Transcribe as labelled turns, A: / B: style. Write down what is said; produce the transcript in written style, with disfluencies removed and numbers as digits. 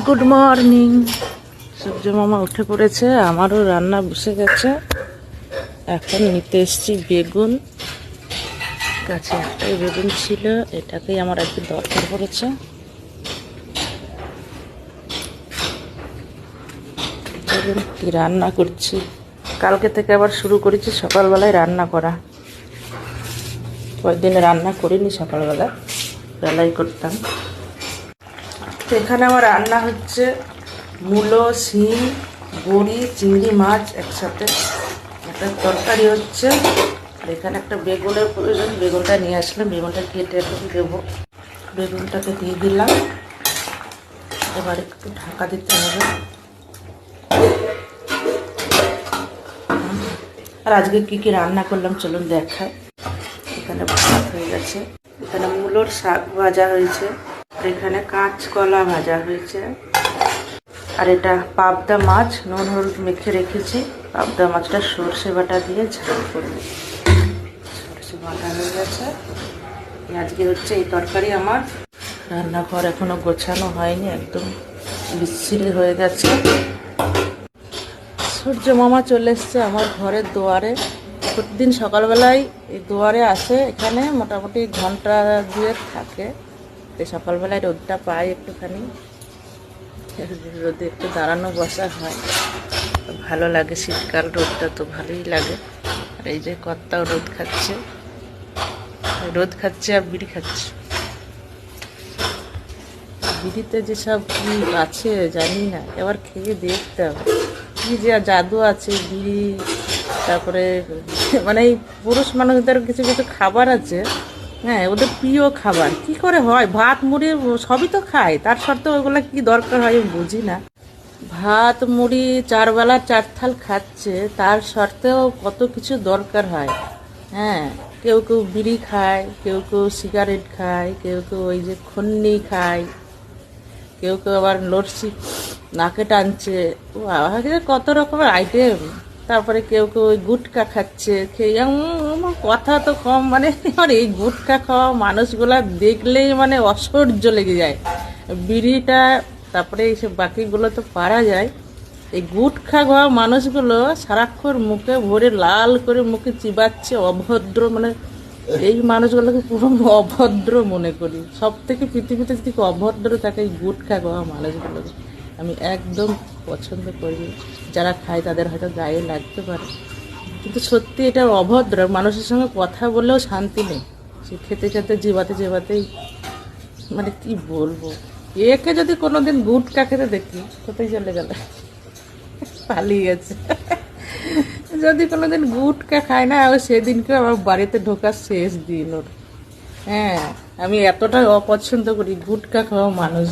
A: Good morning. সূর্য মামা উঠে পড়েছে, আমারও রান্না বসে গেছে। এখন নিতে এসছি বেগুন। কাছে একটাই বেগুন ছিল, এটাকেই আমার একটু দরকার পড়েছে। বেগুন কি রান্না করছি, কালকে থেকে আবার শুরু করেছি সকালবেলায় রান্না করা। কয়েকদিন রান্না করিনি, সকালবেলা বেলায় করতাম। তো এখানে আমার রান্না হচ্ছে মূলো, শিম, বড়ি, চিংড়ি মাছ একসাথে একটা তরকারি হচ্ছে। আর এখানে একটা বেগুনের প্রয়োজন, বেগুনটা নিয়ে আসলাম, বেগুনটা কেটে এখন দেবো। বেগুনটাকে দিয়ে দিলাম, এবার একটু ঢাকা দিতে হবে। আর আজকে কি কি রান্না করলাম চলুন দেখায়। এখানে ভাত হয়ে গেছে, এখানে মূলোর শাক ভাজা হয়েছে, আর এখানে কাঁচকলা ভাজা হয়েছে। আর এটা পাবদা মাছ নুন হলুদ মেখে রেখেছি। পাবদা মাছটা সর্ষে বাটা দিয়ে ঝাল করবো। সর্ষে বাটা হয়ে গেছে। আজকে হচ্ছে এই তরকারি আমার। রান্নাঘর এখনো গোছানো হয়নি, একদম বিচ্ছিরি হয়ে গেছে। সূর্য মামা চলে এসছে আমার ঘরের দুয়ারে। প্রতিদিন সকালবেলায় এই দুয়ারে আসে, এখানে মোটামুটি ঘন্টা 2 থাকে। তো সকালবেলায় রোদটা পাই একটুখানি, রোদে একটু দাঁড়ানো বসা হয়, ভালো লাগে। শীতকাল রোদটা তো ভালোই লাগে। আর এই যে কর্তাও রোদ খাচ্ছে আর বিড়ি খাচ্ছে। বিড়িতে যেসব কি আছে জানি না, এবার খেয়ে দেখতে হবে কি যে জাদু আছে বিড়ি। তারপরে মানে এই পুরুষ মানুষদের কিছু কিছু খাবার আছে, হ্যাঁ, ওদের প্রিয় খাবার কি করে হয়, ভাত মুড়ি সবই তো খায়, তার সত্ত্বেও ওগুলো কি দরকার হয় আমি বুঝি না। ভাত মুড়ি 4 বেলা 4 থাল খাচ্ছে, তার সত্ত্বেও কত কিছু দরকার হয়। হ্যাঁ, কেউ কেউ বিড়ি খায়, কেউ কেউ সিগারেট খায়, কেউ কেউ ওই যে খন্নি খায়, কেউ কেউ আবার লস্যি নাকে টানছে, কত রকমের আইটেম। তারপরে কেউ কেউ ওই গুটকা খাচ্ছে, খেয়ে আমার কথা তো কম, মানে আমার এই গুটকা খাওয়া মানুষগুলা দেখলেই মানে অসহ্য লেগে যায়। বিড়িটা তারপরে এইসব বাকিগুলো তো পারা যায়, এই গুটখা খাওয়া মানুষগুলো সারাক্ষণ মুখে ভরে লাল করে মুখে চিবাচ্ছে, অভদ্র। মানে এই মানুষগুলোকে পুরো অভদ্র মনে করি। সব থেকে পৃথিবীতে যদি অভদ্র থাকে এই গুটখা খাওয়া মানুষগুলোকে আমি একদম পছন্দ করি। যারা খায় তাদের হয়তো গায়ে লাগতে পারে, কিন্তু সত্যি এটা অভদ্র। মানুষের সঙ্গে কথা বললেও শান্তি নেই, সে খেতে খেতে চিবাতেই মানে কি বলবো। একে যদি কোনোদিন গুটকা খেতে দেখি, কোথায় চলে গেল, পালিয়ে গেছে। যদি কোনোদিন গুটকা খায় না, সেদিনকে আমার বাড়িতে ঢোকার শেষ দিন ওর। হ্যাঁ, আমি এতটা অপছন্দ করি গুটকা খাওয়া মানুষ।